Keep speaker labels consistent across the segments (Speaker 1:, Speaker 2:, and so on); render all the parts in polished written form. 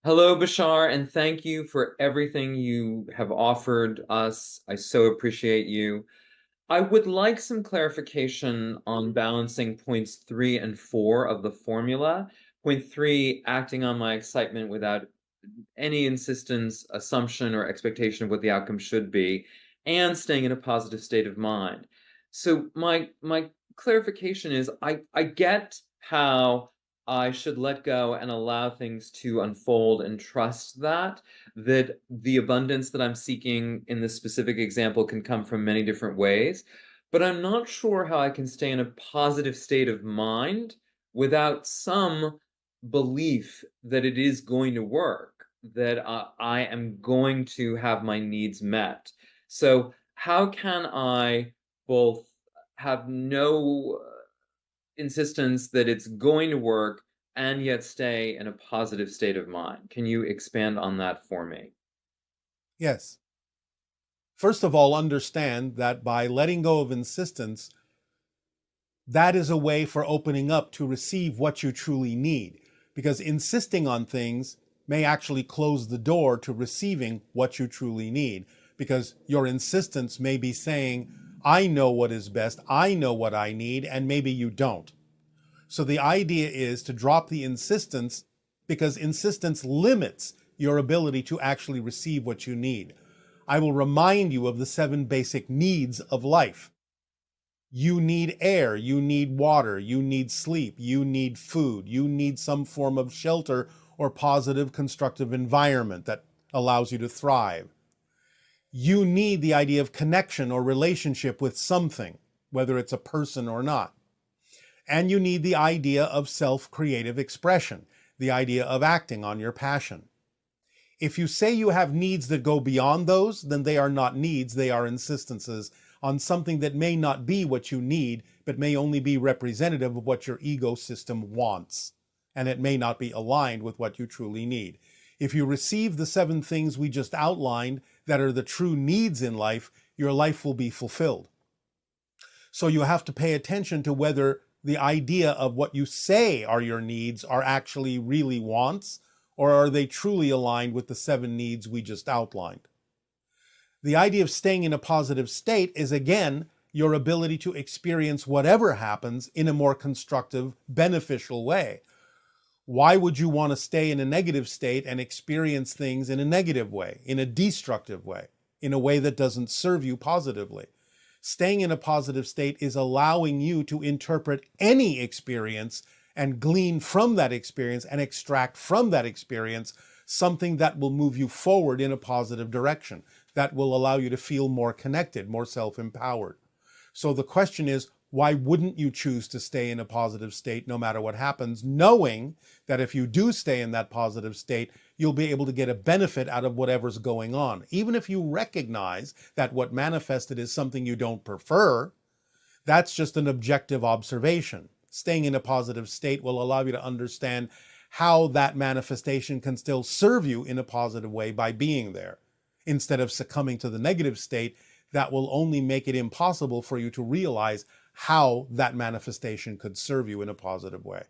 Speaker 1: Hello, Bashar, and thank you for everything you have offered us. I so appreciate you. I would like some clarification on balancing points 3 and 4 of the formula. Point 3, acting on my excitement without any insistence, assumption, or expectation of what the outcome should be, and staying in a positive state of mind. So my clarification is I get how I should let go and allow things to unfold and trust that the abundance that I'm seeking in this specific example can come from many different ways. But I'm not sure how I can stay in a positive state of mind without some belief that it is going to work, that I am going to have my needs met. So, how can I both have no insistence that it's going to work and yet stay in a positive state of mind? Can you expand on that for me?
Speaker 2: Yes. First of all, understand that by letting go of insistence, that is a way for opening up to receive what you truly need. Because insisting on things may actually close the door to receiving what you truly need. Because your insistence may be saying, I know what is best, I know what I need, and maybe you don't. So the idea is to drop the insistence because insistence limits your ability to actually receive what you need. I will remind you of the 7 basic needs of life. You need air, you need water, you need sleep, you need food, you need some form of shelter or positive constructive environment that allows you to thrive. You need the idea of connection or relationship with something, whether it's a person or not. And you need the idea of self-creative expression, the idea of acting on your passion. If you say you have needs that go beyond those, then they are not needs, they are insistences on something that may not be what you need, but may only be representative of what your ego system wants. And it may not be aligned with what you truly need. If you receive the 7 things we just outlined that are the true needs in life, your life will be fulfilled. So you have to pay attention to whether the idea of what you say are your needs are actually really wants, or are they truly aligned with the 7 needs we just outlined? The idea of staying in a positive state is, again, your ability to experience whatever happens in a more constructive, beneficial way. Why would you want to stay in a negative state and experience things in a negative way, in a destructive way, in a way that doesn't serve you positively? Staying in a positive state is allowing you to interpret any experience and glean from that experience and extract from that experience something that will move you forward in a positive direction, that will allow you to feel more connected, more self-empowered. So the question is, why wouldn't you choose to stay in a positive state no matter what happens, knowing that if you do stay in that positive state, you'll be able to get a benefit out of whatever's going on? Even if you recognize that what manifested is something you don't prefer, that's just an objective observation. Staying in a positive state will allow you to understand how that manifestation can still serve you in a positive way by being there. Instead of succumbing to the negative state, that will only make it impossible for you to realize how that manifestation could serve you in a positive way.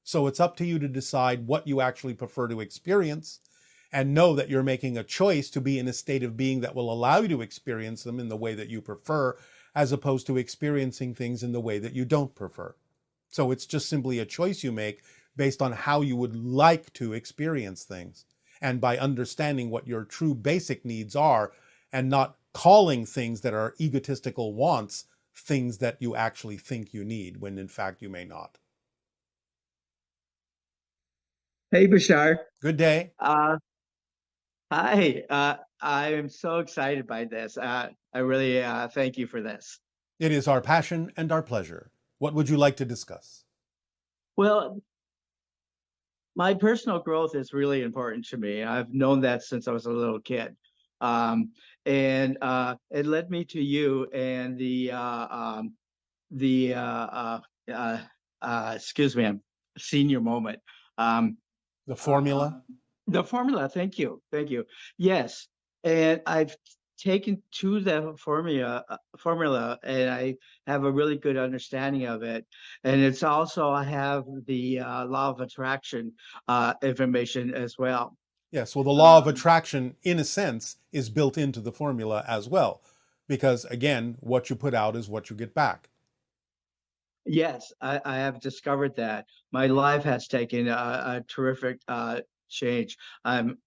Speaker 2: So it's up to you to decide what you actually prefer to experience, and know that you're making a choice to be in a state of being that will allow you to experience them in the way that you prefer, as opposed to experiencing things in the way that you don't prefer. So it's just simply a choice you make based on how you would like to experience things, and by understanding what your true basic needs are, and not calling things that are egotistical wants things that you actually think you need, when in fact you may not.
Speaker 3: Hey, Bashar.
Speaker 2: Good day.
Speaker 3: Uh, Hi. I am so excited by this. I really thank you for this.
Speaker 2: It is our passion and our pleasure. What would you like to discuss?
Speaker 3: Well, my personal growth is really important to me. I've known that since I was a little kid. Um, and it led me to you and the excuse me, I'm senior moment. Um,
Speaker 2: The
Speaker 3: Uh,
Speaker 2: formula?
Speaker 3: the formula, thank you, thank you. Yes, and I've taken to the formula, and I have a really good understanding of it. And it's also I have the law of attraction information as well.
Speaker 2: Yes, well, the law of attraction, in a sense, is built into the formula as well. Because again, what you put out is what you get back.
Speaker 3: Yes, I have discovered that my life has taken a terrific change. I'm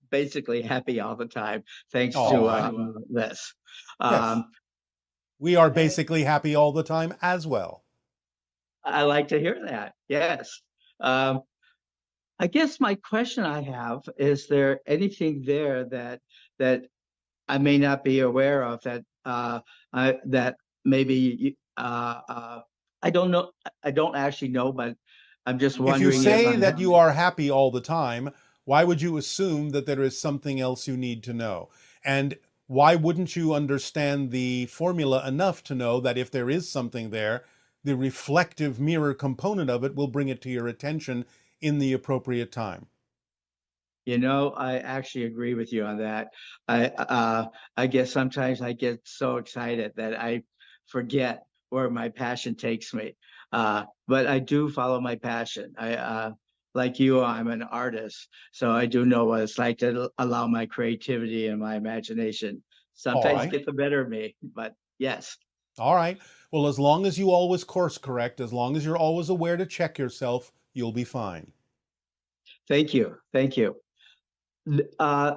Speaker 3: basically happy all the time thanks to
Speaker 2: Aw.
Speaker 3: this.
Speaker 2: Yes.
Speaker 3: Um,
Speaker 2: We are basically happy all the time as well.
Speaker 3: I like to hear that. Yes. Um, I guess my question I have, is there anything there that I may not be aware of that maybe I don't know. I don't actually know, but I'm just
Speaker 2: If you
Speaker 3: wondering if
Speaker 2: say
Speaker 3: I
Speaker 2: that you are happy all the time, why would you assume that there is something else you need to know? And why wouldn't you understand the formula enough to know that if there is something there, the reflective mirror component of it will bring it to your attention in the appropriate time?
Speaker 3: I actually agree with you on that. I guess sometimes I get so excited that I forget where my passion takes me. But I do follow my passion. Like you, I'm an artist, so I do know what it's like to allow my creativity and my imagination
Speaker 2: All
Speaker 3: sometimes
Speaker 2: right.
Speaker 3: get the better of me. But yes,
Speaker 2: All right. Well, as long as you always course correct, as long as you're always aware to check yourself, you'll be fine.
Speaker 3: thank you, thank you. Uh,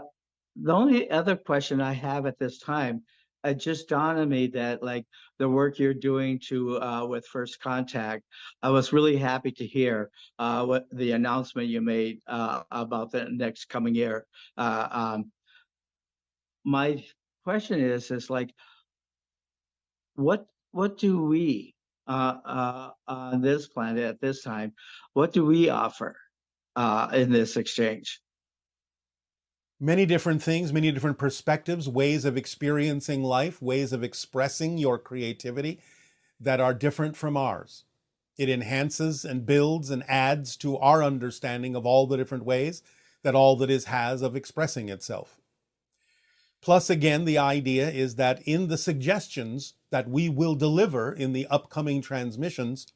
Speaker 3: The only other question I have at this time, it just dawned on me that like the work you're doing to with First Contact, I was really happy to hear what the announcement you made about the next coming year. Uh, um, my question is like, what do we on this planet at this time, what do we offer in this exchange?
Speaker 2: Many different things, many different perspectives, ways of experiencing life, ways of expressing your creativity that are different from ours. It enhances and builds and adds to our understanding of all the different ways that all that is has of expressing itself. Plus, again, the idea is that in the suggestions that we will deliver in the upcoming transmissions,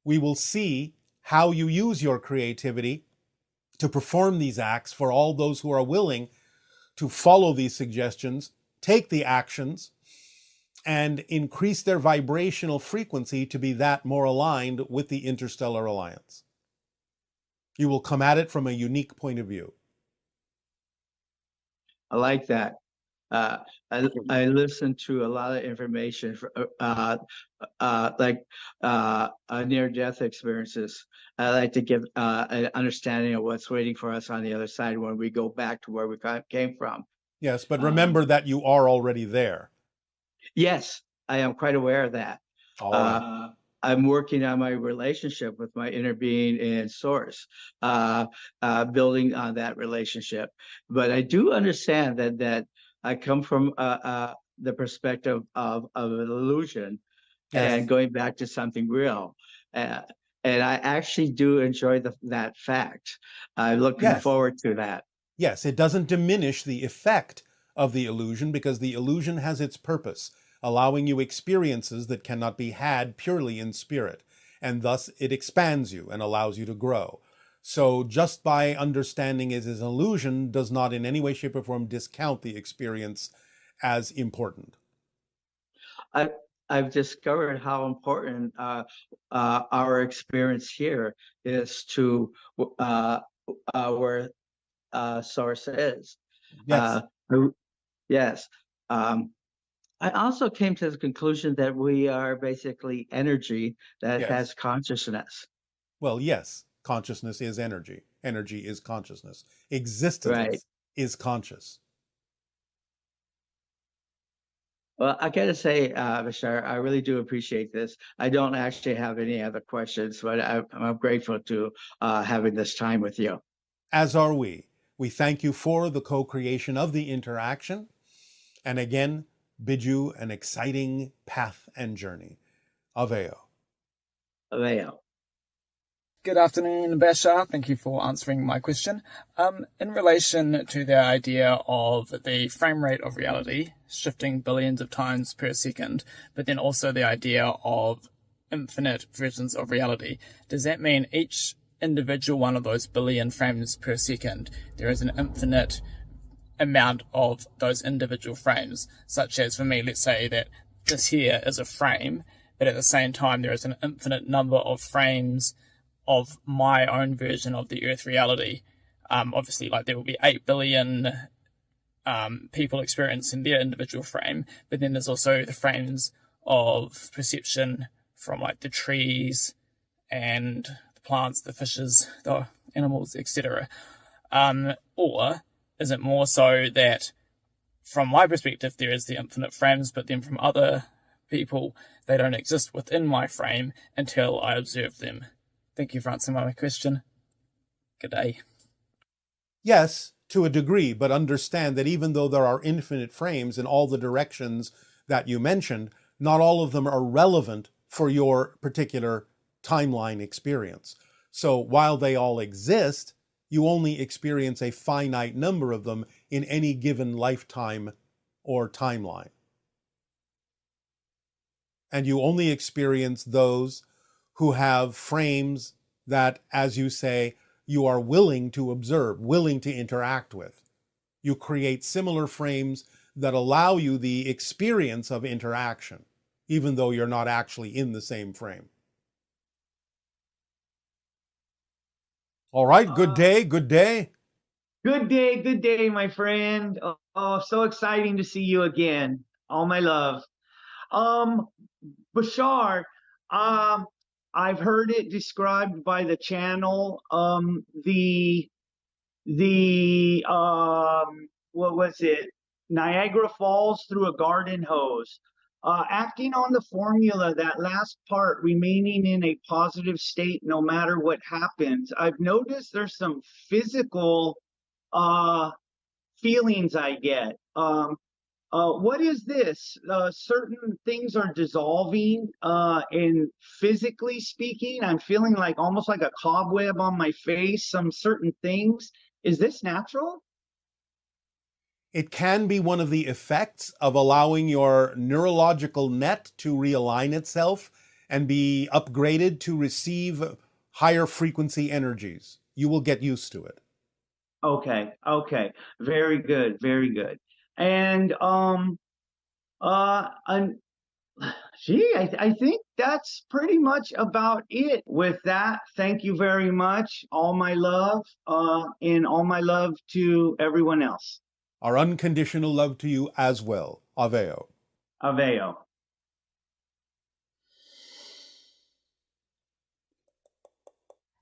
Speaker 2: we will see how you use your creativity to perform these acts for all those who are willing to follow these suggestions, take the actions, and increase their vibrational frequency to be that more aligned with the interstellar alliance. You will come at it from a unique point of view.
Speaker 3: I like that. Uh, I listen to a lot of information like near-death experiences. I like to give an understanding of what's waiting for us on the other side when we go back to where we came from.
Speaker 2: Yes, but
Speaker 3: Um,
Speaker 2: remember that you are already there.
Speaker 3: yes, I am quite aware of that.
Speaker 2: All right.
Speaker 3: Uh, I'm working on my relationship with my inner being and source, building on that relationship. But I do understand that I come from the perspective of an illusion and
Speaker 2: Yes.
Speaker 3: going back to something real. Uh, and I actually do enjoy that fact. I'm looking
Speaker 2: Yes.
Speaker 3: forward to that.
Speaker 2: Yes, it doesn't diminish the effect of the illusion because the illusion has its purpose, allowing you experiences that cannot be had purely in spirit, and thus it expands you and allows you to grow. So just by understanding it as an illusion does not in any way, shape, or form discount the experience as important.
Speaker 3: I, I've discovered how important our experience here is to uh, where source is. Uh,
Speaker 2: Yes,
Speaker 3: yes. Um, I also came to the conclusion that we are basically energy that
Speaker 2: yes.
Speaker 3: has consciousness.
Speaker 2: Well, yes, consciousness is energy. Energy is consciousness.
Speaker 3: Right.
Speaker 2: Existence is conscious.
Speaker 3: Well, I gotta say, Bashar, I really do appreciate this. I don't actually have any other questions, but I'm grateful to having this time with you.
Speaker 2: As are we. We thank you for the co creation of the interaction, and again, bid you an exciting path and journey. Aveo.
Speaker 3: Leo.
Speaker 4: Good afternoon, Bashar. Thank you for answering my question. In relation to the idea of the frame rate of reality shifting billions of times per second, but then also the idea of infinite versions of reality, does that mean each individual one of those billion frames per second, there is an infinite amount of those individual frames, such as for me, let's say that this here is a frame, but at the same time there is an infinite number of frames of my own version of the Earth reality. Obviously, like there will be 8 billion people experiencing their individual frame, but then there's also the frames of perception from like the trees and the plants, the fishes, the animals, etc. Or is it more so that from my perspective there is the infinite frames, but then from other people they don't exist within my frame until I observe them? Thank you for answering my question. Good day.
Speaker 2: Yes, to a degree, but understand that even though there are infinite frames in all the directions that you mentioned, not all of them are relevant for your particular timeline experience. So while they all exist, you only experience a finite number of them in any given lifetime or timeline. And you only experience those who have frames that, as you say, you are willing to observe, willing to interact with. You create similar frames that allow you the experience of interaction, even though you're not actually in the same frame. All right, good day, good day.
Speaker 3: Good day, my friend. Oh, so exciting to see you again. All my love. Bashar, um, I've heard it described by the channel. What was it? Niagara Falls through a garden hose. Acting on the formula, that last part, remaining in a positive state no matter what happens. I've noticed there's some physical feelings I get. What is this? Certain things are dissolving, and physically speaking, I'm feeling like almost like a cobweb on my face, some certain things. Is this natural?
Speaker 2: It can be one of the effects of allowing your neurological net to realign itself and be upgraded to receive higher frequency energies. You will get used to it.
Speaker 3: Okay. Very good, very good. And and I think that's pretty much about it. With that, thank you very much. All my love, and all my love to everyone else.
Speaker 2: Our unconditional love to you as well. Aveo.
Speaker 3: Aveo.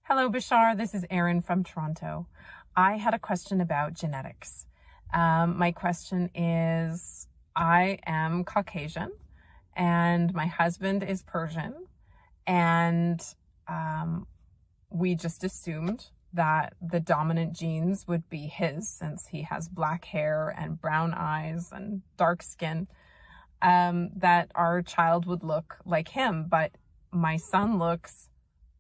Speaker 5: Hello, Bashar. This is Erin from Toronto. I had a question about genetics. My question is, I am Caucasian and my husband is Persian, and we just assumed that the dominant genes would be his since he has black hair and brown eyes and dark skin, that our child would look like him. But my son looks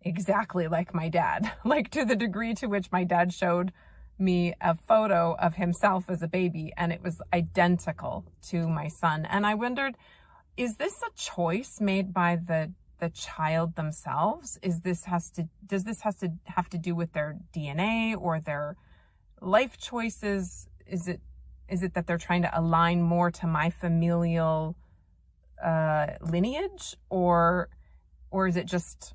Speaker 5: exactly like my dad, like to the degree to which my dad showed me a photo of himself as a baby and it was identical to my son. And I wondered, is this a choice made by the child themselves? Does this have to do with their DNA or their life choices? Is it that they're trying to align more to my familial lineage, or is it just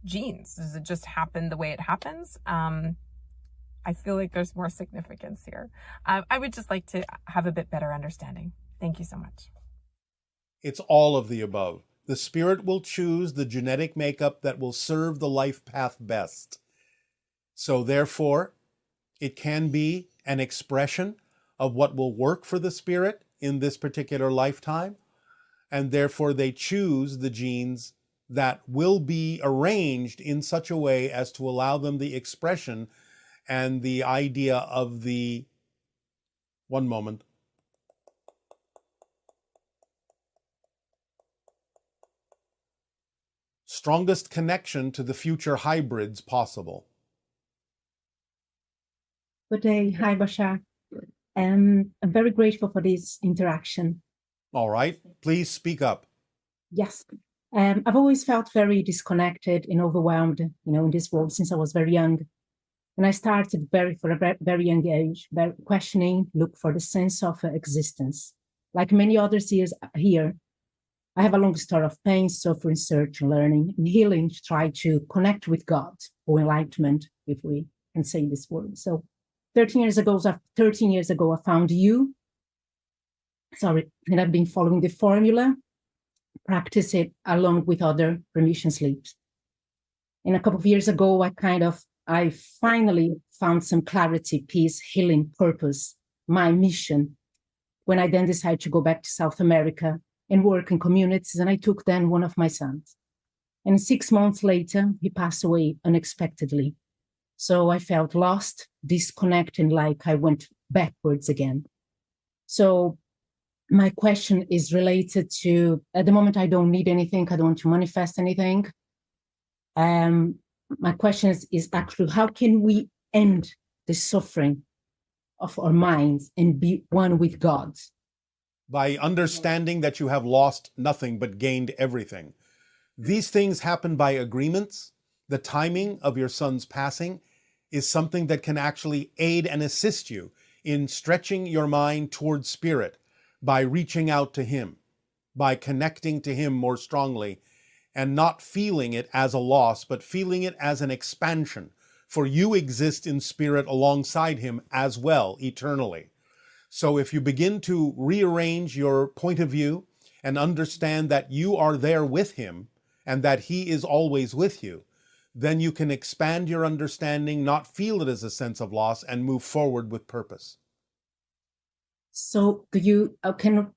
Speaker 5: genes? Does it just happen the way it happens? I feel like there's more significance here. I would just like to have a bit better understanding. Thank you so much.
Speaker 2: It's all of the above. The spirit will choose the genetic makeup that will serve the life path best. So therefore, it can be an expression of what will work for the spirit in this particular lifetime, and therefore they choose the genes that will be arranged in such a way as to allow them the expression and the idea of the, one moment, strongest connection to the future hybrids possible.
Speaker 6: Good day. Hi, Bashar. I'm very grateful for this interaction.
Speaker 2: All right. Please speak up.
Speaker 6: Yes. I've always felt very disconnected and overwhelmed, in this world since I was very young. And I started for a very young age, questioning, look for the sense of existence. Like many others here, I have a long story of pain, suffering, search, learning, and healing to try to connect with God or enlightenment, if we can say this word. So 13 years ago, I found you. And I've been following the formula, practice it along with other remission sleeps. And a couple of years ago, I finally found some clarity, peace, healing, purpose, my mission, when I then decided to go back to South America and work in communities. And I took then one of my sons. And 6 months later, he passed away unexpectedly. So I felt lost, disconnected, like I went backwards again. So my question is related to, at the moment, I don't need anything. I don't want to manifest anything. My question is actually, how can we end the suffering of our minds and be one with God?
Speaker 2: By understanding that you have lost nothing but gained everything. These things happen by agreements. The timing of your son's passing is something that can actually aid and assist you in stretching your mind towards spirit by reaching out to him, by connecting to him more strongly, and not feeling it as a loss, but feeling it as an expansion. For you exist in spirit alongside him as well, eternally. So if you begin to rearrange your point of view and understand that you are there with him and that he is always with you, then you can expand your understanding, not feel it as a sense of loss, and move forward with purpose.
Speaker 6: So your opinion,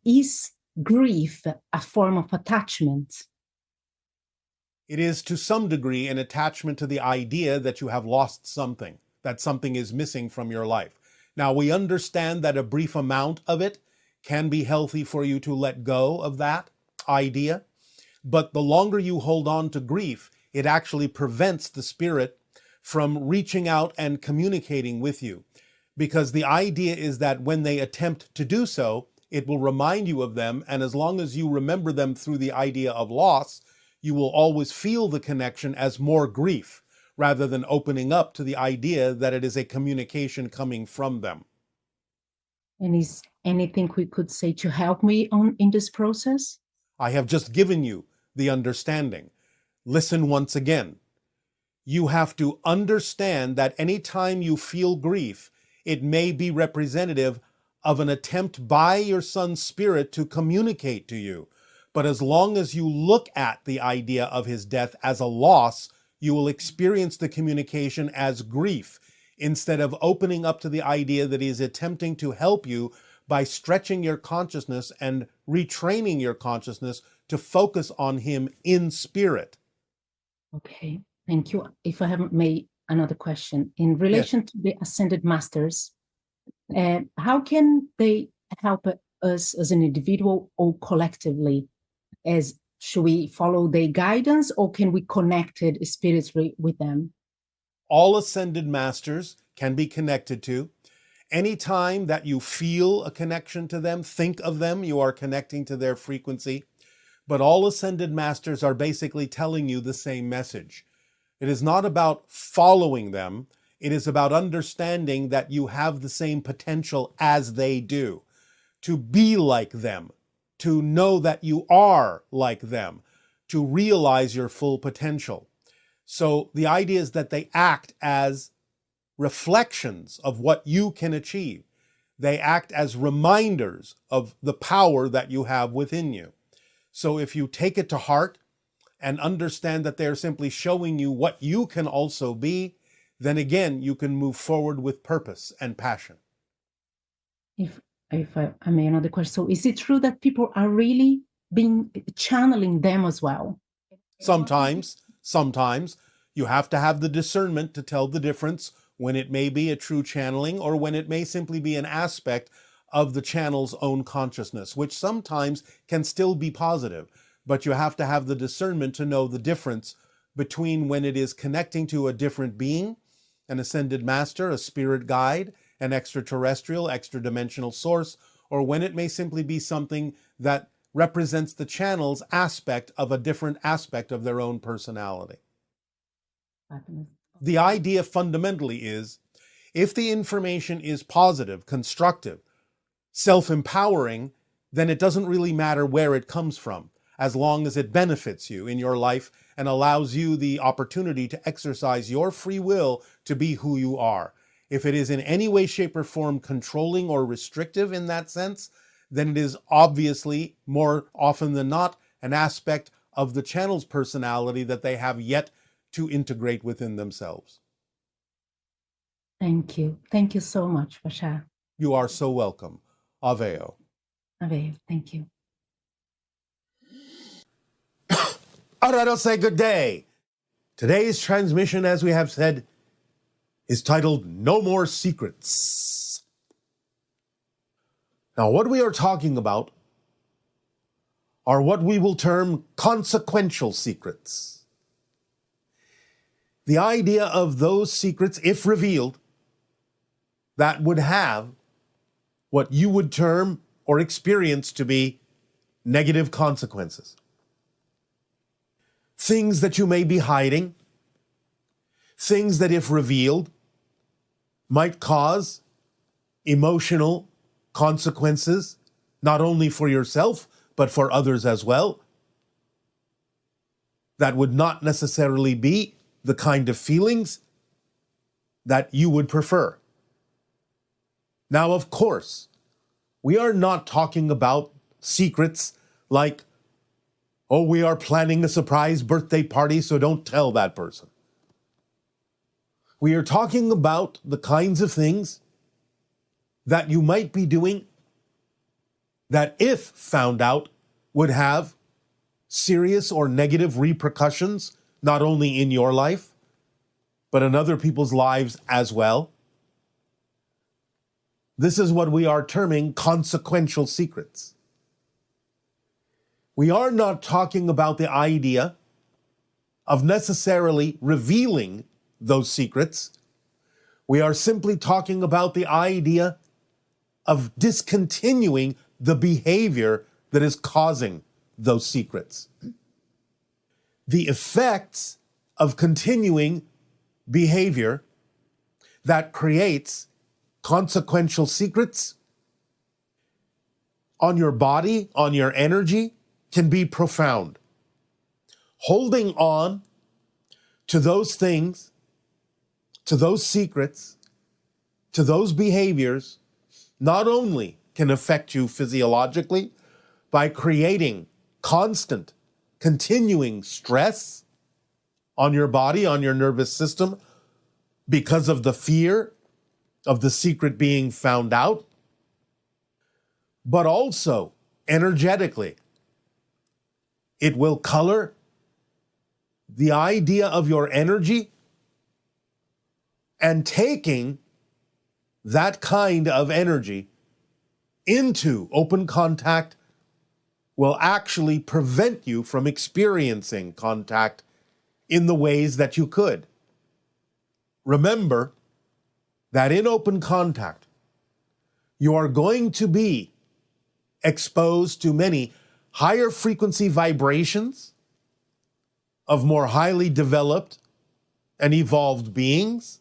Speaker 6: is grief a form of attachment?
Speaker 2: It is to some degree an attachment to the idea that you have lost something, that something is missing from your life. Now, we understand that a brief amount of it can be healthy for you to let go of that idea, but the longer you hold on to grief, it actually prevents the spirit from reaching out and communicating with you. Because the idea is that when they attempt to do so, it will remind you of them, and as long as you remember them through the idea of loss, you will always feel the connection as more grief, rather than opening up to the idea that it is a communication coming from them.
Speaker 6: And is anything we could say to help me in this process?
Speaker 2: I have just given you the understanding. Listen once again. You have to understand that any time you feel grief, it may be representative of an attempt by your son's spirit to communicate to you. But as long as you look at the idea of his death as a loss, you will experience the communication as grief, instead of opening up to the idea that he is attempting to help you by stretching your consciousness and retraining your consciousness to focus on him in spirit.
Speaker 6: Okay, thank you. If I haven't made another question, in relation to the Ascended Masters, how can they help us as an individual or collectively? Should we follow their guidance, or can we connect it spiritually with them?
Speaker 2: All ascended masters can be connected to. Anytime that you feel a connection to them, think of them, you are connecting to their frequency. But all ascended masters are basically telling you the same message. It is not about following them. It is about understanding that you have the same potential as they do, to be like them, to know that you are like them, to realize your full potential. So the idea is that they act as reflections of what you can achieve. They act as reminders of the power that you have within you. So if you take it to heart and understand that they're simply showing you what you can also be, then again, you can move forward with purpose and passion.
Speaker 6: If I may, another question. So is it true that people are really channeling them as well?
Speaker 2: Sometimes you have to have the discernment to tell the difference when it may be a true channeling or when it may simply be an aspect of the channel's own consciousness, which sometimes can still be positive. But you have to have the discernment to know the difference between when it is connecting to a different being, an ascended master, a spirit guide, an extraterrestrial, extra-dimensional source, or when it may simply be something that represents the channel's aspect of a different aspect of their own personality. The idea fundamentally is, if the information is positive, constructive, self-empowering, then it doesn't really matter where it comes from, as long as it benefits you in your life and allows you the opportunity to exercise your free will to be who you are. If it is in any way, shape, or form controlling or restrictive in that sense, then it is obviously, more often than not, an aspect of the channel's personality that they have yet to integrate within themselves.
Speaker 6: Thank you. Thank you so much, Bashar.
Speaker 2: You are so welcome. Aveo.
Speaker 6: Ave, thank you.
Speaker 2: All right, I'll say good day. Today's transmission, as we have said, is titled No More Secrets. Now, what we are talking about are what we will term consequential secrets. The idea of those secrets, if revealed, that would have what you would term or experience to be negative consequences. Things that you may be hiding, things that, if revealed, might cause emotional consequences, not only for yourself, but for others as well. That would not necessarily be the kind of feelings that you would prefer. Now, of course, we are not talking about secrets like, oh, we are planning a surprise birthday party, so don't tell that person. We are talking about the kinds of things that you might be doing that, if found out, would have serious or negative repercussions, not only in your life, but in other people's lives as well. This is what we are terming consequential secrets. We are not talking about the idea of necessarily revealing those secrets. We are simply talking about the idea of discontinuing the behavior that is causing those secrets. The effects of continuing behavior that creates consequential secrets on your body, on your energy, can be profound. Holding on to those things, to those secrets, to those behaviors, not only can affect you physiologically by creating constant, continuing stress on your body, on your nervous system, because of the fear of the secret being found out, but also energetically. It will color the idea of your energy, and taking that kind of energy into open contact will actually prevent you from experiencing contact in the ways that you could. Remember that in open contact, you are going to be exposed to many higher frequency vibrations of more highly developed and evolved beings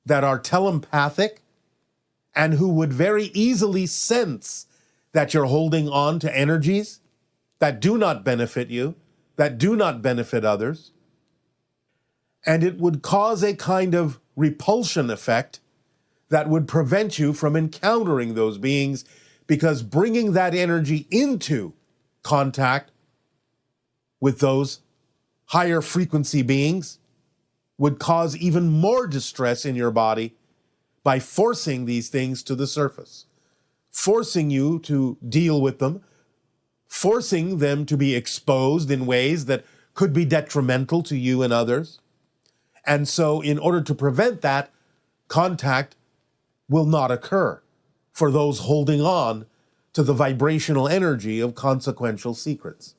Speaker 2: that are telepathic and who would very easily sense that you're holding on to energies that do not benefit you, that do not benefit others. And it would cause a kind of repulsion effect that would prevent you from encountering those beings, because bringing that energy into contact with those higher frequency beings would cause even more distress in your body by forcing these things to the surface, forcing you to deal with them, forcing them to be exposed in ways that could be detrimental to you and others. And so in order to prevent that, contact will not occur for those holding on to the vibrational energy of consequential secrets.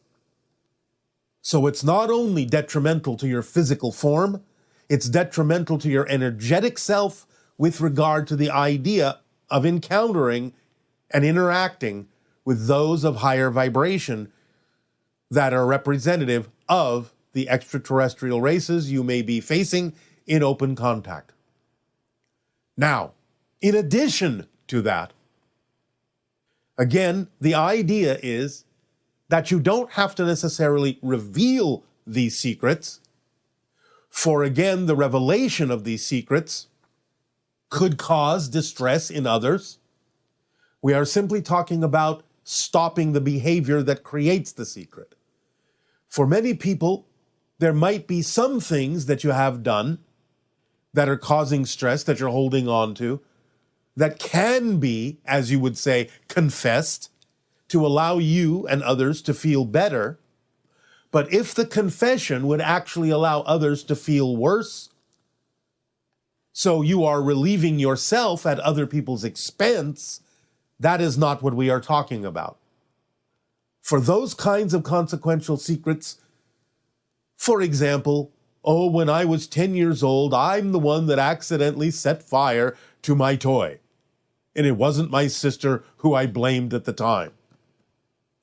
Speaker 2: So it's not only detrimental to your physical form, it's detrimental to your energetic self with regard to the idea of encountering and interacting with those of higher vibration that are representative of the extraterrestrial races you may be facing in open contact. Now, in addition to that, again, the idea is that you don't have to necessarily reveal these secrets, for again, the revelation of these secrets could cause distress in others. We are simply talking about stopping the behavior that creates the secret. For many people, there might be some things that you have done that are causing stress that you're holding on to that can be, as you would say, confessed to allow you and others to feel better. But if the confession would actually allow others to feel worse, so you are relieving yourself at other people's expense, that is not what we are talking about. For those kinds of consequential secrets, for example, oh, when I was 10 years old, I'm the one that accidentally set fire to my toy, and it wasn't my sister who I blamed at the time.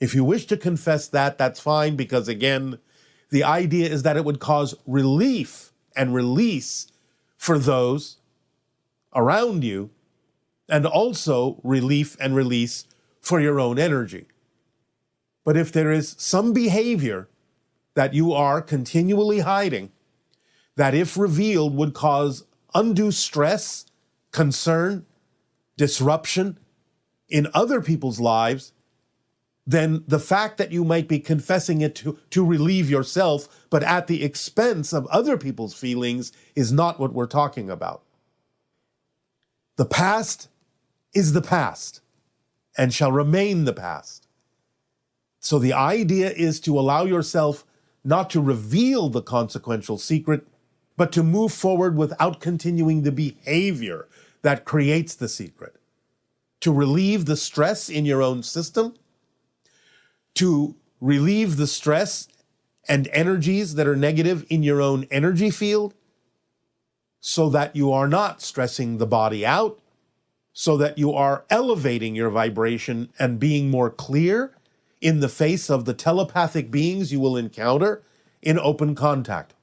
Speaker 2: If you wish to confess that, that's fine, because again, the idea is that it would cause relief and release for those around you, and also relief and release for your own energy. But if there is some behavior that you are continually hiding, that if revealed would cause undue stress, concern, disruption in other people's lives, then the fact that you might be confessing it to relieve yourself, but at the expense of other people's feelings, is not what we're talking about. The past is the past and shall remain the past. So the idea is to allow yourself not to reveal the consequential secret, but to move forward without continuing the behavior that creates the secret, to relieve the stress in your own system, to relieve the stress and energies that are negative in your own energy field, so that you are not stressing the body out, so that you are elevating your vibration and being more clear in the face of the telepathic beings you will encounter in open contact.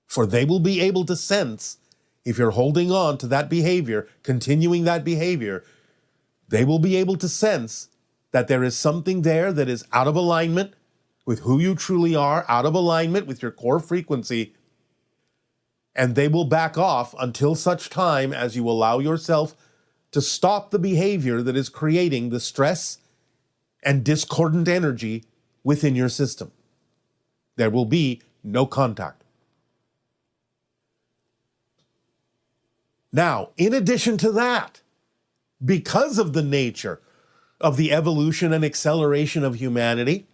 Speaker 2: For they will be able to sense, if you're holding on to that behavior, continuing that behavior, they will be able to sense that there is something there that is out of alignment with who you truly are, out of alignment with your core frequency, and they will back off until such time as you allow yourself to stop the behavior that is creating the stress and discordant energy within your system. There will be no contact. Now, in addition to that, because of the nature of the evolution and acceleration of humanity,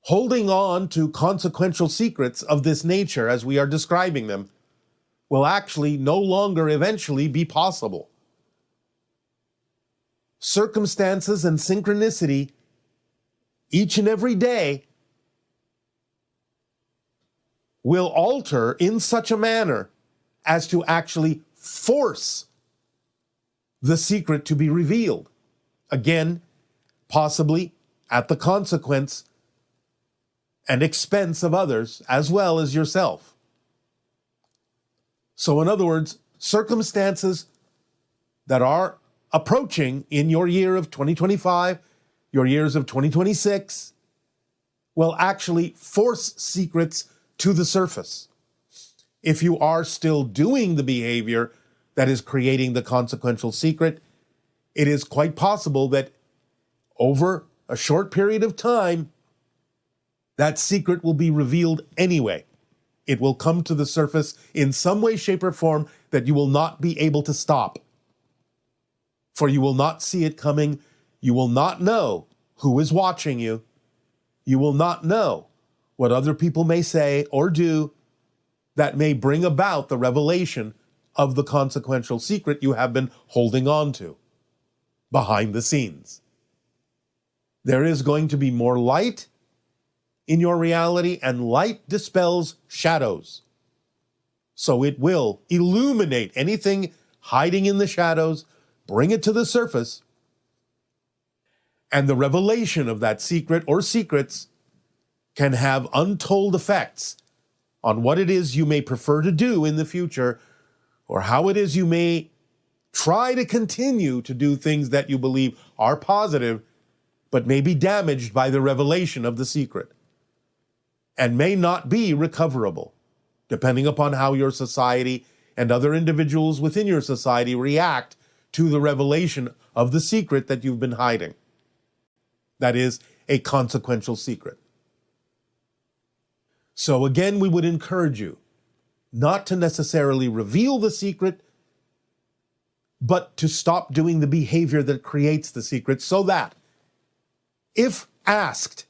Speaker 2: holding on to consequential secrets of this nature as we are describing them will actually no longer eventually be possible. Circumstances and synchronicity each and every day will alter in such a manner as to actually force the secret to be revealed. Again, possibly at the consequence and expense of others as well as yourself. So in other words, circumstances that are approaching in your year of 2025, your years of 2026, will actually force secrets to the surface. If you are still doing the behavior that is creating the consequential secret, it is quite possible that over a short period of time, that secret will be revealed anyway. It will come to the surface in some way, shape, or form that you will not be able to stop. For you will not see it coming. You will not know who is watching you. You will not know what other people may say or do that may bring about the revelation of the consequential secret you have been holding on to behind the scenes. There is going to be more light in your reality, and light dispels shadows. So it will illuminate anything hiding in the shadows, bring it to the surface, And the revelation of that secret or secrets can have untold effects on what it is you may prefer to do in the future, or how it is you may try to continue to do things that you believe are positive, but may be damaged by the revelation of the secret, and may not be recoverable, depending upon how your society and other individuals within your society react to the revelation of the secret that you've been hiding. That is a consequential secret. So again, we would encourage you not to necessarily reveal the secret, but to stop doing the behavior that creates the secret, so that if asked,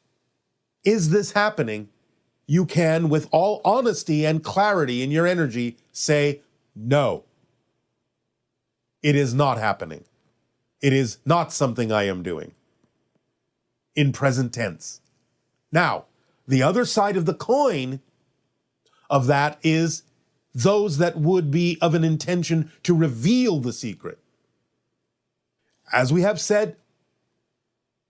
Speaker 2: is this happening, you can, with all honesty and clarity in your energy, say, no, it is not happening. It is not something I am doing. In present tense. Now, the other side of the coin of that is those that would be of an intention to reveal the secret. As we have said,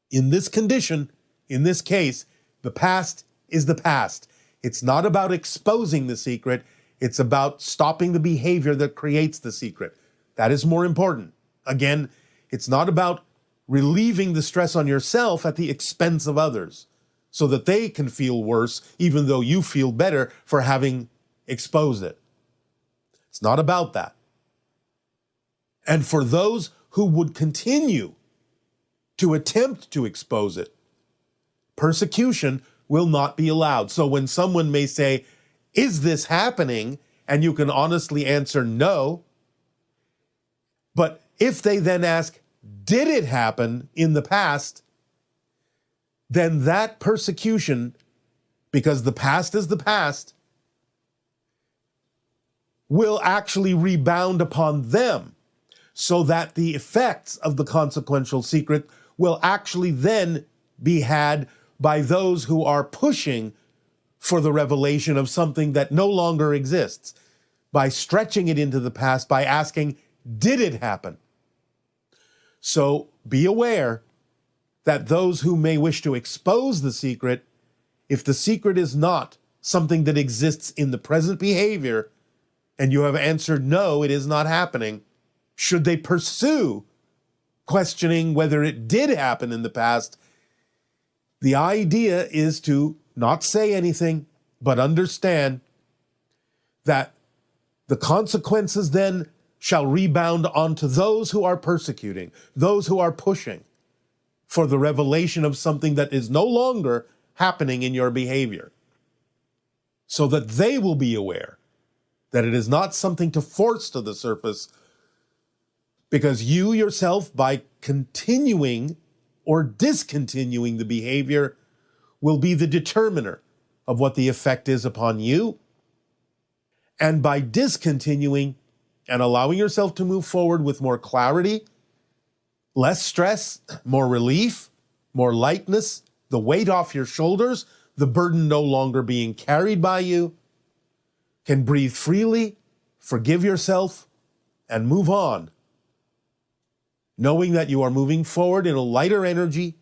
Speaker 2: in this condition, in this case, the past is the past. It's not about exposing the secret. It's about stopping the behavior that creates the secret. That is more important. Again, it's not about relieving the stress on yourself at the expense of others, so that they can feel worse, even though you feel better for having exposed it. It's not about that. And for those who would continue to attempt to expose it, persecution will not be allowed. So when someone may say, is this happening? And you can honestly answer no. But if they then ask, did it happen in the past? Then that persecution, because the past is the past, will actually rebound upon them, so that the effects of the consequential secret will actually then be had by those who are pushing for the revelation of something that no longer exists, by stretching it into the past, by asking, did it happen? So be aware that those who may wish to expose the secret, if the secret is not something that exists in the present behavior, and you have answered no, it is not happening, should they pursue questioning whether it did happen in the past, the idea is to not say anything, but understand that the consequences then shall rebound onto those who are persecuting, those who are pushing for the revelation of something that is no longer happening in your behavior, so that they will be aware that it is not something to force to the surface, because you yourself, by continuing or discontinuing the behavior, will be the determiner of what the effect is upon you. And by discontinuing and allowing yourself to move forward with more clarity, less stress, more relief, more lightness, the weight off your shoulders, the burden no longer being carried by you, can breathe freely, forgive yourself, and move on, knowing that you are moving forward in a lighter energy,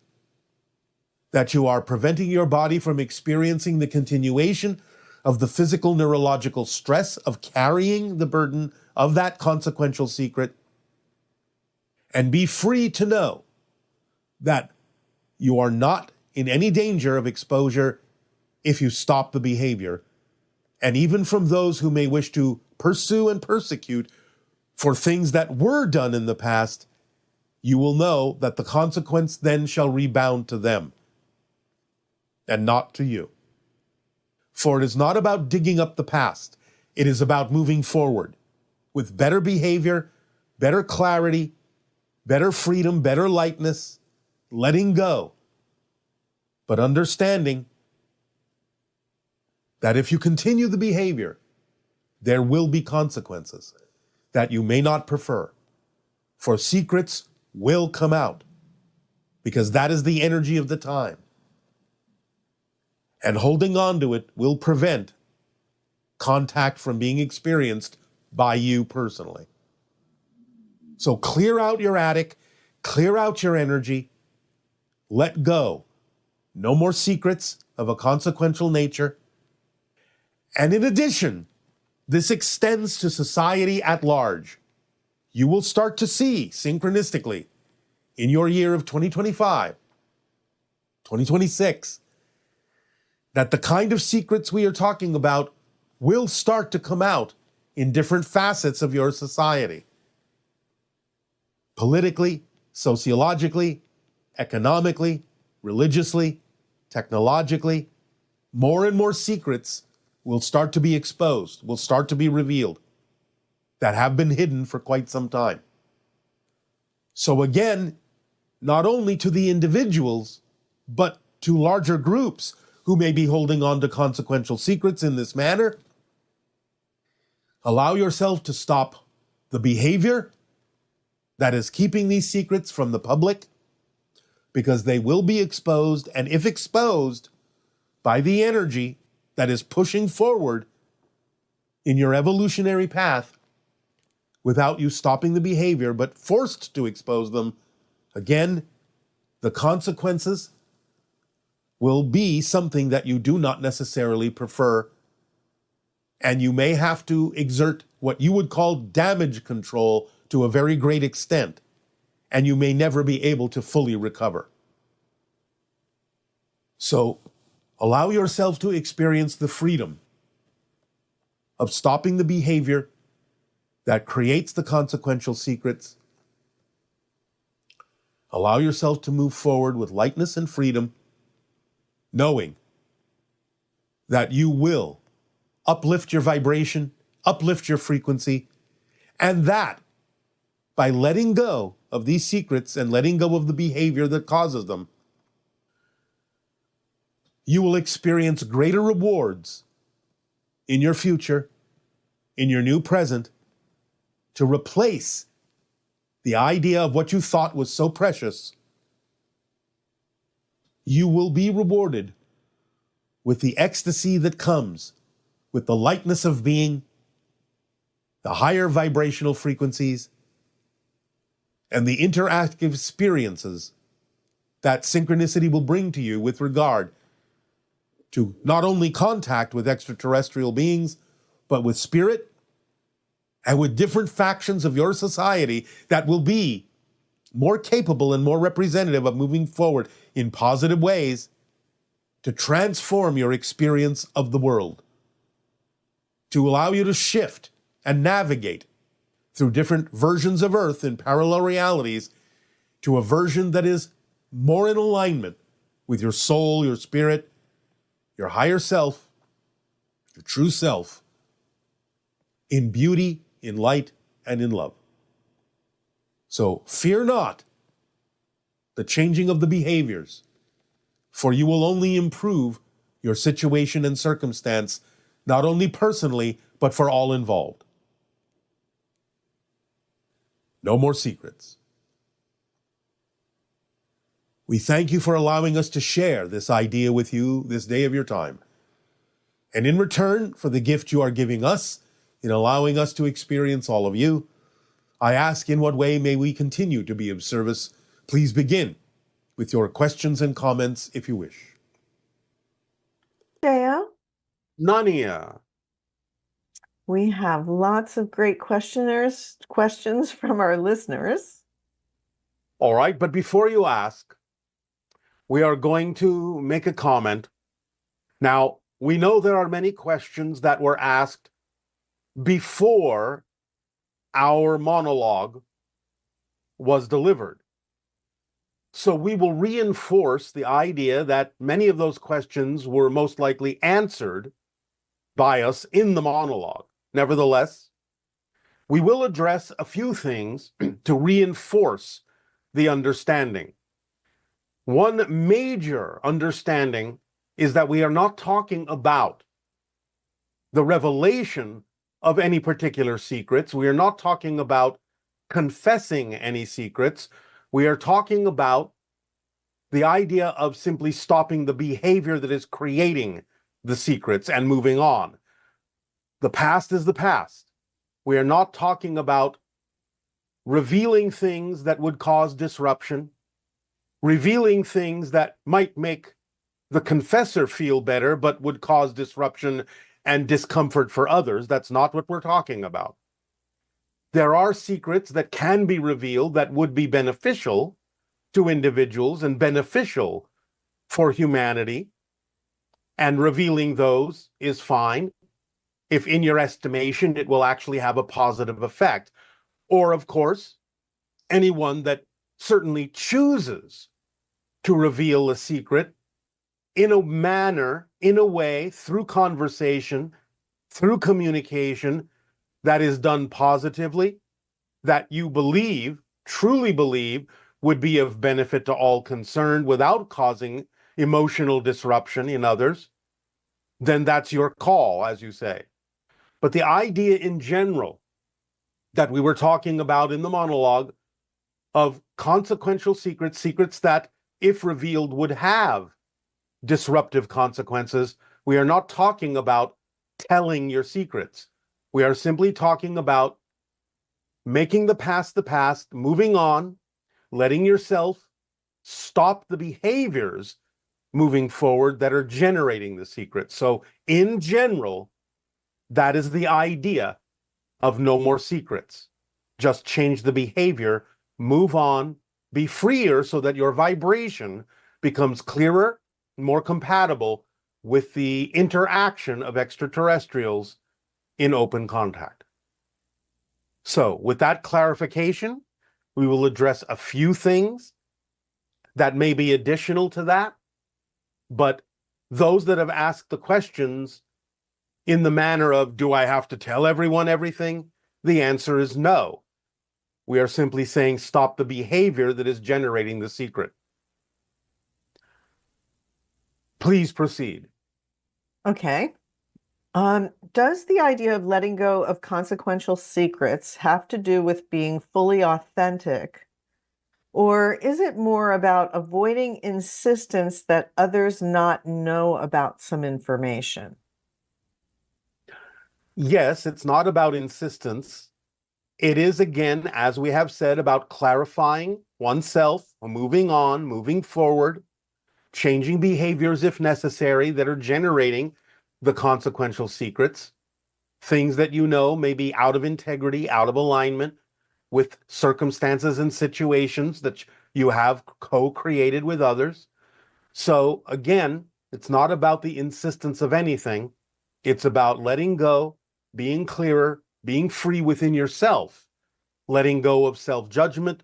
Speaker 2: that you are preventing your body from experiencing the continuation of the physical neurological stress of carrying the burden of that consequential secret, and be free to know that you are not in any danger of exposure if you stop the behavior. And even from those who may wish to pursue and persecute for things that were done in the past, you will know that the consequence then shall rebound to them and not to you. For it is not about digging up the past. It is about moving forward with better behavior, better clarity, better freedom, better lightness, letting go, but understanding that if you continue the behavior, there will be consequences that you may not prefer. For secrets will come out, because that is the energy of the time. And holding on to it will prevent contact from being experienced by you personally. So clear out your attic, clear out your energy, Let go. No more secrets of a consequential nature. And in addition, this extends to society at large. You will start to see synchronistically in your year of 2025, 2026, that the kind of secrets we are talking about will start to come out in different facets of your society. Politically, sociologically, economically, religiously, technologically, more and more secrets will start to be exposed, will start to be revealed, that have been hidden for quite some time. So again, not only to the individuals, but to larger groups who may be holding on to consequential secrets in this manner, allow yourself to stop the behavior that is keeping these secrets from the public, because they will be exposed, and if exposed by the energy that is pushing forward in your evolutionary path, without you stopping the behavior, but forced to expose them, again, the consequences will be something that you do not necessarily prefer, and you may have to exert what you would call damage control to a very great extent, and you may never be able to fully recover. So, allow yourself to experience the freedom of stopping the behavior that creates the consequential secrets. Allow yourself to move forward with lightness and freedom, knowing that you will uplift your vibration, uplift your frequency, and that by letting go of these secrets and letting go of the behavior that causes them, you will experience greater rewards in your future, in your new present, to replace the idea of what you thought was so precious. You will be rewarded with the ecstasy that comes with the lightness of being, the higher vibrational frequencies, and the interactive experiences that synchronicity will bring to you with regard to not only contact with extraterrestrial beings, but with spirit and with different factions of your society that will be more capable and more representative of moving forward in positive ways to transform your experience of the world, to allow you to shift and navigate through different versions of Earth in parallel realities to a version that is more in alignment with your soul, your spirit, your higher self, your true self, in beauty, in light, and in love. So fear not the changing of the behaviors, for you will only improve your situation and circumstance, not only personally, but for all involved. No more secrets. We thank you for allowing us to share this idea with you this day of your time. And in return for the gift you are giving us in allowing us to experience all of you, I ask, in what way may we continue to be of service? Please begin with your questions and comments if you wish.
Speaker 7: Dea,
Speaker 2: Nania.
Speaker 7: we have lots of great questions from our listeners.
Speaker 2: All right, but before you ask, we are going to make a comment. Now, we know there are many questions that were asked before our monologue was delivered. So we will reinforce the idea that many of those questions were most likely answered by us in the monologue. Nevertheless, we will address a few things to reinforce the understanding. One major understanding is that we are not talking about the revelation of any particular secrets. We are not talking about confessing any secrets. We are talking about the idea of simply stopping the behavior that is creating the secrets and moving on. The past is the past. We are not talking about revealing things that would cause disruption. revealing things that might make the confessor feel better, but would cause disruption and discomfort for others. That's not what we're talking about. There are secrets that can be revealed that would be beneficial to individuals and beneficial for humanity, and revealing those is fine if in your estimation it will actually have a positive effect. Or, of course, anyone that certainly chooses to reveal a secret in a manner, in a way, through conversation, through communication, that is done positively, that you believe, truly believe, would be of benefit to all concerned without causing emotional disruption in others, then that's your call, as you say. But the idea in general that we were talking about in the monologue of consequential secrets, secrets that, if revealed, would have disruptive consequences, we are not talking about telling your secrets. We are simply talking about making the past, moving on, letting yourself stop the behaviors moving forward that are generating the secret. So in general, that is the idea of no more secrets. Just change the behavior, move on, be freer so that your vibration becomes clearer, more compatible with the interaction of extraterrestrials in open contact. So with that clarification, we will address a few things that may be additional to that, but those that have asked the questions in the manner of, do I have to tell everyone everything? The answer is no. We are simply saying stop the behavior that is generating the secret. Please proceed.
Speaker 7: Okay. Does the idea of letting go of consequential secrets have to do with being fully authentic? Or is it more about avoiding insistence that others not know about some information?
Speaker 2: Yes, it's not about insistence. It is, again, as we have said, about clarifying oneself, moving on, moving forward, changing behaviors if necessary that are generating the consequential secrets, things that you know may be out of integrity, out of alignment with circumstances and situations that you have co-created with others. So again, it's not about the insistence of anything. It's about letting go, being clearer, being free within yourself, letting go of self-judgment,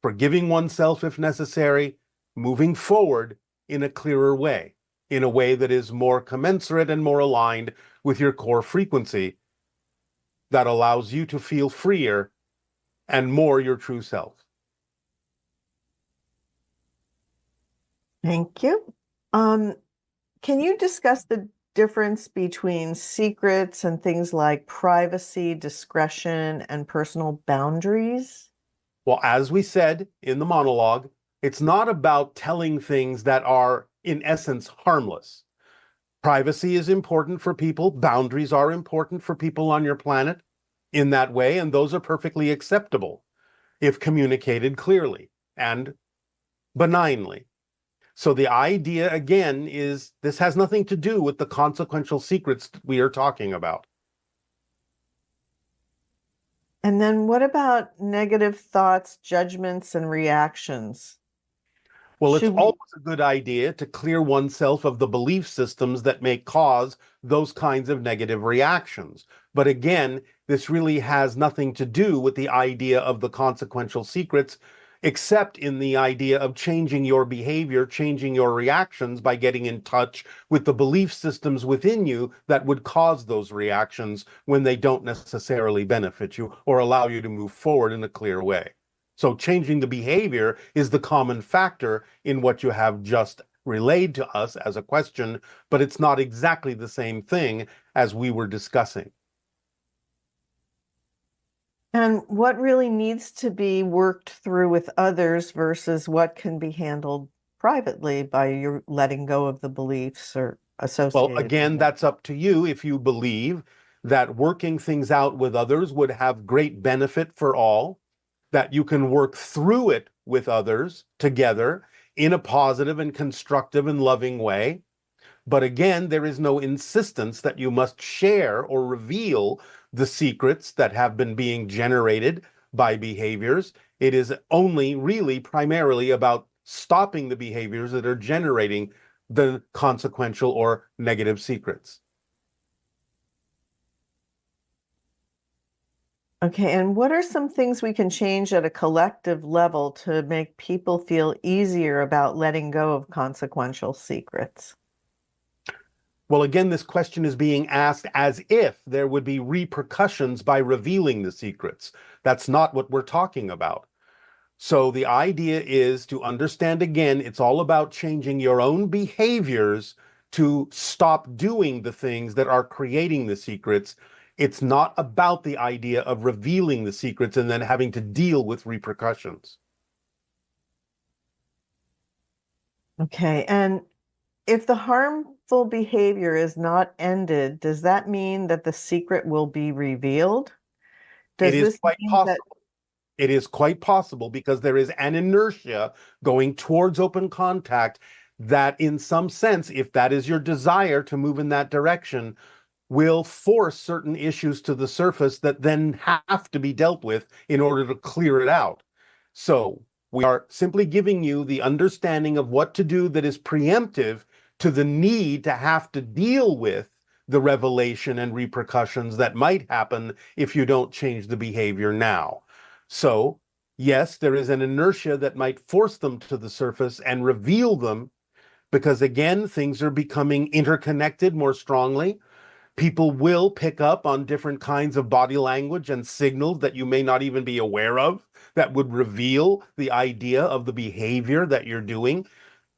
Speaker 2: forgiving oneself if necessary, moving forward in a clearer way, in a way that is more commensurate and more aligned with your core frequency, that allows you to feel freer and more your true self.
Speaker 7: Thank you. Can you discuss the difference between secrets and things like privacy, discretion, and personal boundaries?
Speaker 2: Well, as we said in the monologue, it's not about telling things that are, in essence, harmless. Privacy is important for people. Boundaries are important for people on your planet in that way, and those are perfectly acceptable if communicated clearly and benignly. So the idea, again, is this has nothing to do with the consequential secrets that we are talking about.
Speaker 7: And then what about negative thoughts, judgments, and reactions?
Speaker 2: Well, it's
Speaker 7: Should we?
Speaker 2: always a good idea to clear oneself of the belief systems that may cause those kinds of negative reactions. But again, this really has nothing to do with the idea of the consequential secrets, except in the idea of changing your behavior, changing your reactions by getting in touch with the belief systems within you that would cause those reactions when they don't necessarily benefit you or allow you to move forward in a clear way. So changing the behavior is the common factor in what you have just relayed to us as a question, but it's not exactly the same thing as we were discussing.
Speaker 7: And what really needs to be worked through with others versus what can be handled privately by your letting go of the beliefs or
Speaker 2: Well,
Speaker 7: associated with
Speaker 2: again,
Speaker 7: it?
Speaker 2: that's up to you if you believe that working things out with others would have great benefit for all, that you can work through it with others together in a positive and constructive and loving way. But again, there is no insistence that you must share or reveal the secrets that have been being generated by behaviors. It is only really primarily about stopping the behaviors that are generating the consequential or negative secrets.
Speaker 7: Okay, and what are some things we can change at a collective level to make people feel easier about letting go of consequential secrets?
Speaker 2: Well, again, this question is being asked as if there would be repercussions by revealing the secrets. That's not what we're talking about. So the idea is to understand, again, it's all about changing your own behaviors to stop doing the things that are creating the secrets. It's not about the idea of revealing the secrets and then having to deal with repercussions.
Speaker 7: Okay, and if the harmful behavior is not ended, does that mean that the secret will be revealed?
Speaker 2: It
Speaker 7: Does
Speaker 2: is
Speaker 7: this
Speaker 2: quite
Speaker 7: mean that
Speaker 2: possible. It is quite possible because there is an inertia going towards open contact that, in some sense, if that is your desire to move in that direction, will force certain issues to the surface that then have to be dealt with in order to clear it out. So we are simply giving you the understanding of what to do that is preemptive to the need to have to deal with the revelation and repercussions that might happen if you don't change the behavior now. So, yes, there is an inertia that might force them to the surface and reveal them because, again, things are becoming interconnected more strongly. People will pick up on different kinds of body language and signals that you may not even be aware of that would reveal the idea of the behavior that you're doing,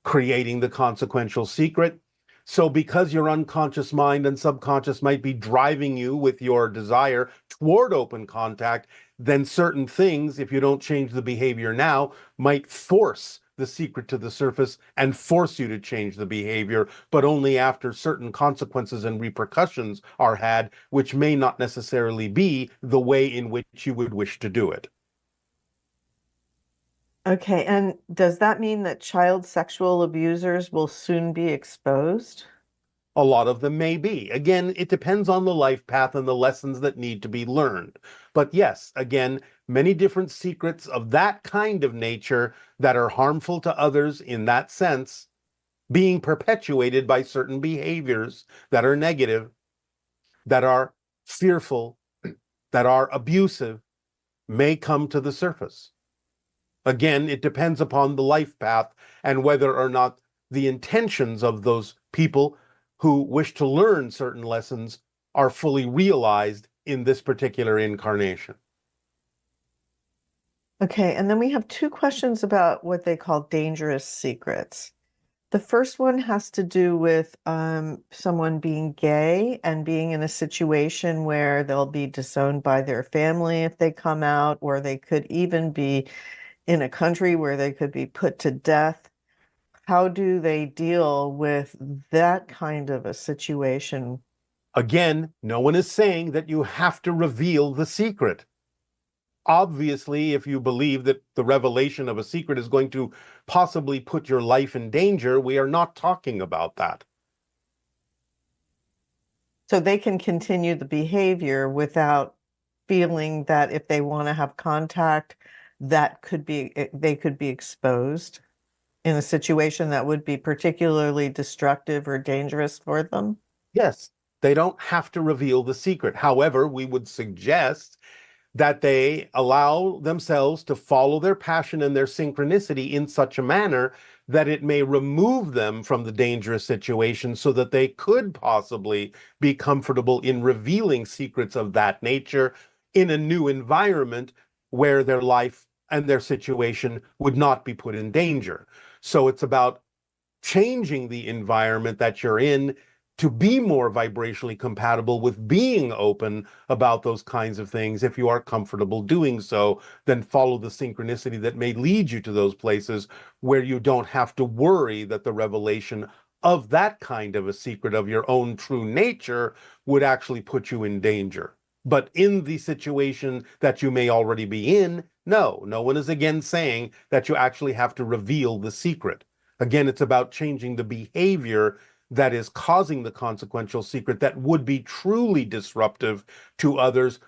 Speaker 2: creating the consequential secret. So because your unconscious mind and subconscious might be driving you with your desire toward open contact, then certain things, if you don't change the behavior now, might force the secret to the surface and force you to change the behavior, but only after certain consequences and repercussions are had, which may not necessarily be the way in which you would wish to do it.
Speaker 7: Okay, and does that mean that child sexual abusers will soon be exposed?
Speaker 2: A lot of them may be. Again, it depends on the life path and the lessons that need to be learned. But yes, again, many different secrets of that kind of nature that are harmful to others in that sense, being perpetuated by certain behaviors that are negative, that are fearful, that are abusive, may come to the surface. Again, it depends upon the life path and whether or not the intentions of those people who wish to learn certain lessons are fully realized in this particular incarnation.
Speaker 7: Okay, and then we have two questions about what they call dangerous secrets. The first one has to do with someone being gay and being in a situation where they'll be disowned by their family if they come out, or they could even be in a country where they could be put to death. How do they deal with that kind of a situation?
Speaker 2: Again, no one is saying that you have to reveal the secret. Obviously, if you believe that the revelation of a secret is going to possibly put your life in danger, we are not talking about that.
Speaker 7: So they can continue the behavior without feeling that if they want to have contact, that could be, they could be exposed in a situation that would be particularly destructive or dangerous for them?
Speaker 2: Yes, they don't have to reveal the secret. However, we would suggest that they allow themselves to follow their passion and their synchronicity in such a manner that it may remove them from the dangerous situation so that they could possibly be comfortable in revealing secrets of that nature in a new environment where their life and their situation would not be put in danger. So it's about changing the environment that you're in to be more vibrationally compatible with being open about those kinds of things. If you are comfortable doing so, then follow the synchronicity that may lead you to those places where you don't have to worry that the revelation of that kind of a secret of your own true nature would actually put you in danger. But in the situation that you may already be in, no one is again saying that you actually have to reveal the secret. Again, it's about changing the behavior that is causing the consequential secret that would be truly disruptive to others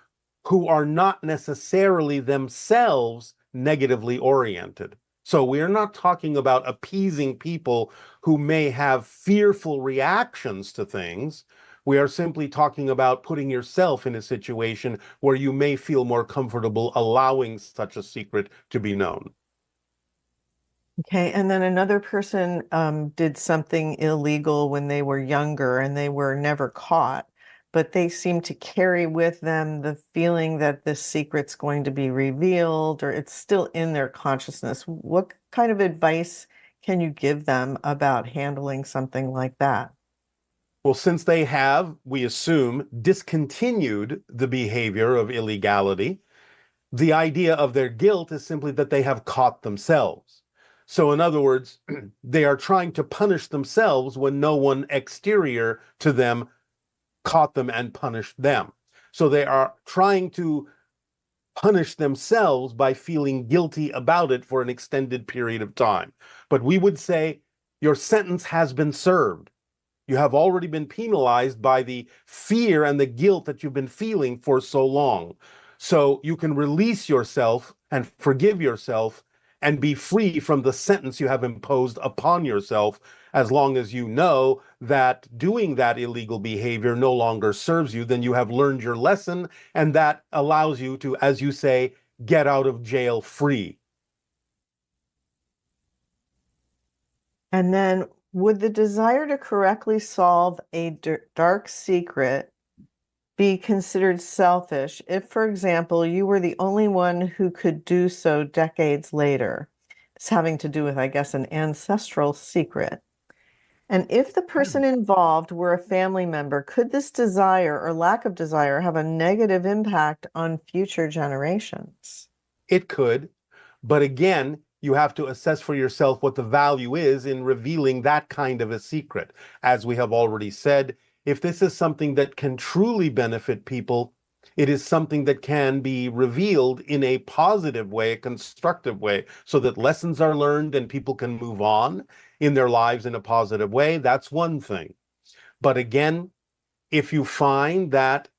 Speaker 2: who are not necessarily themselves negatively oriented. So we are not talking about appeasing people who may have fearful reactions to things. We are simply talking about putting yourself in a situation where you may feel more comfortable allowing such a secret to be known.
Speaker 7: Okay, and then another person did something illegal when they were younger and they were never caught, but they seem to carry with them the feeling that this secret's going to be revealed or it's still in their consciousness. What kind of advice can you give them about handling something like that?
Speaker 2: Well, since they have, we assume, discontinued the behavior of illegality, the idea of their guilt is simply that they have caught themselves. So, in other words, they are trying to punish themselves when no one exterior to them caught them and punished them. So, they are trying to punish themselves by feeling guilty about it for an extended period of time. But we would say your sentence has been served. You have already been penalized by the fear and the guilt that you've been feeling for so long. So you can release yourself and forgive yourself and be free from the sentence you have imposed upon yourself, as long as you know that doing that illegal behavior no longer serves you. Then you have learned your lesson, and that allows you to, as you say, get out of jail free.
Speaker 7: And then would the desire to correctly solve a dark secret be considered selfish if, for example, you were the only one who could do so decades later? It's having to do with, I guess, an ancestral secret. And if the person involved were a family member, could this desire or lack of desire have a negative impact on future generations?
Speaker 2: It could, but again, you have to assess for yourself what the value is in revealing that kind of a secret. As we have already said, if this is something that can truly benefit people, it is something that can be revealed in a positive way, a constructive way, so that lessons are learned and people can move on in their lives in a positive way. That's one thing. But again, if you find that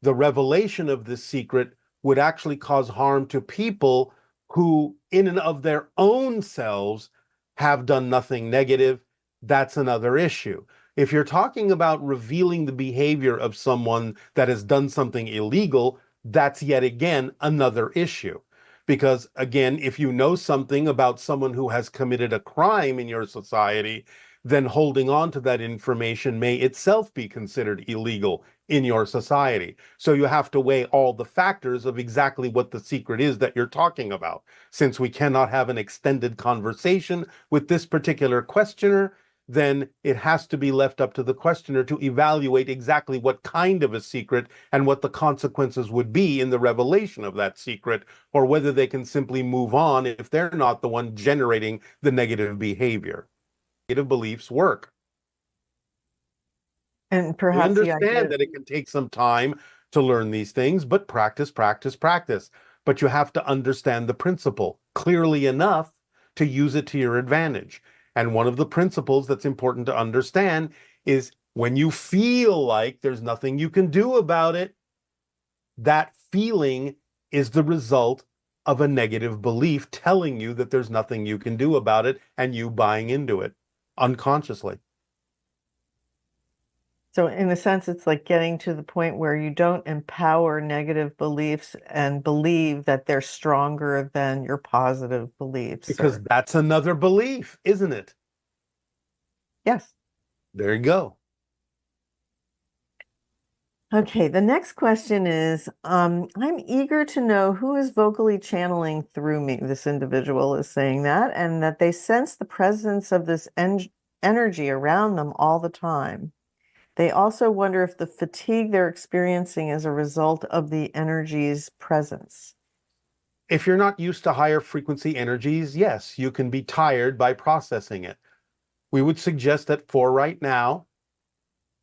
Speaker 2: the revelation of this secret would actually cause harm to people who, in and of their own selves, have done nothing negative, that's another issue. If you're talking about revealing the behavior of someone that has done something illegal, that's yet again another issue. Because again, if you know something about someone who has committed a crime in your society, then holding on to that information may itself be considered illegal in your society. So you have to weigh all the factors of exactly what the secret is that you're talking about. Since we cannot have an extended conversation with this particular questioner, then it has to be left up to the questioner to evaluate exactly what kind of a secret and what the consequences would be in the revelation of that secret, or whether they can simply move on if they're not the one generating the negative behavior. Negative beliefs work.
Speaker 7: And
Speaker 2: We
Speaker 7: perhaps the idea,
Speaker 2: understand that it can take some time to learn these things, but practice, practice, practice. But you have to understand the principle clearly enough to use it to your advantage. And one of the principles that's important to understand is when you feel like there's nothing you can do about it, that feeling is the result of a negative belief telling you that there's nothing you can do about it and you buying into it unconsciously.
Speaker 7: so in a sense, it's like getting to the point where you don't empower negative beliefs and believe that they're stronger than your positive beliefs.
Speaker 2: Because that's another belief, isn't it?
Speaker 7: Yes.
Speaker 2: There you go.
Speaker 7: Okay, the next question is, I'm eager to know who is vocally channeling through me. This individual is saying that, and that they sense the presence of this energy around them all the time. They also wonder if the fatigue they're experiencing is a result of the energy's presence.
Speaker 2: If you're not used to higher frequency energies, yes, you can be tired by processing it. We would suggest that for right now,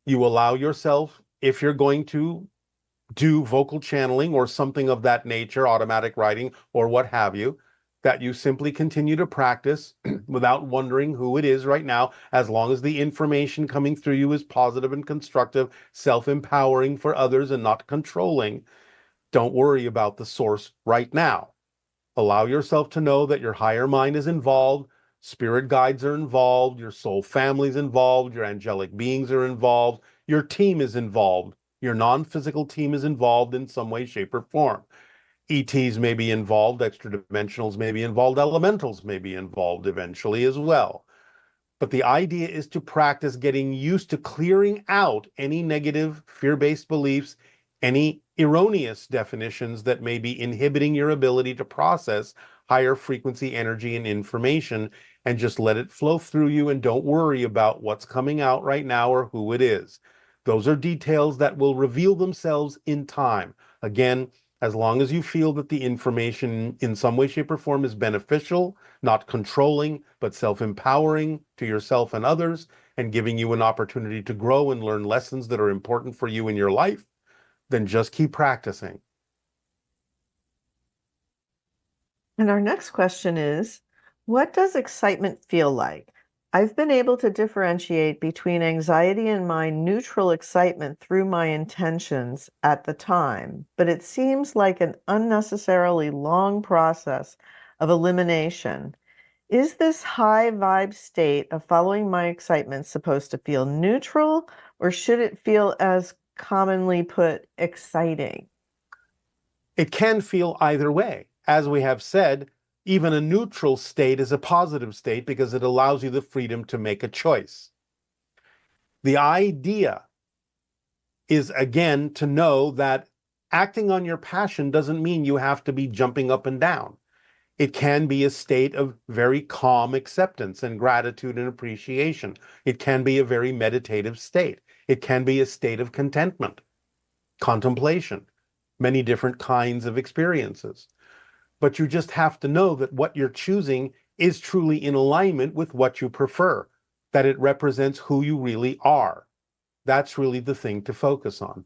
Speaker 2: you allow yourself, if you're going to do vocal channeling or something of that nature, automatic writing or what have you, that you simply continue to practice without wondering who it is right now, as long as the information coming through you is positive and constructive, self-empowering for others and not controlling. Don't worry about the source right now. Allow yourself to know that your higher mind is involved, spirit guides are involved, your soul family is involved, your angelic beings are involved, your team is involved, your non-physical team is involved in some way, shape, or form. ETs may be involved, extra dimensionals may be involved, elementals may be involved eventually as well. But the idea is to practice getting used to clearing out any negative fear-based beliefs, any erroneous definitions that may be inhibiting your ability to process higher frequency energy and information, and just let it flow through you and don't worry about what's coming out right now or who it is. Those are details that will reveal themselves in time. Again, as long as you feel that the information in some way, shape, or form is beneficial, not controlling, but self-empowering to yourself and others, and giving you an opportunity to grow and learn lessons that are important for you in your life, then just keep practicing.
Speaker 7: And our next question is, what does excitement feel like? I've been able to differentiate between anxiety and my neutral excitement through my intentions at the time, but it seems like an unnecessarily long process of elimination. Is this high vibe state of following my excitement supposed to feel neutral, or should it feel, as commonly put, exciting?
Speaker 2: It can feel either way. As we have said, even a neutral state is a positive state because it allows you the freedom to make a choice. The idea is, again, to know that acting on your passion doesn't mean you have to be jumping up and down. It can be a state of very calm acceptance and gratitude and appreciation. It can be a very meditative state. It can be a state of contentment, contemplation, many different kinds of experiences. But you just have to know that what you're choosing is truly in alignment with what you prefer, that it represents who you really are. That's really the thing to focus on.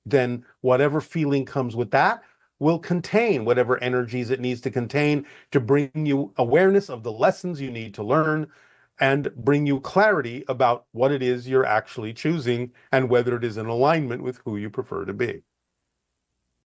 Speaker 2: Then whatever feeling comes with that will contain whatever energies it needs to contain to bring you awareness of the lessons you need to learn and bring you clarity about what it is you're actually choosing and whether it is in alignment with who you prefer to be.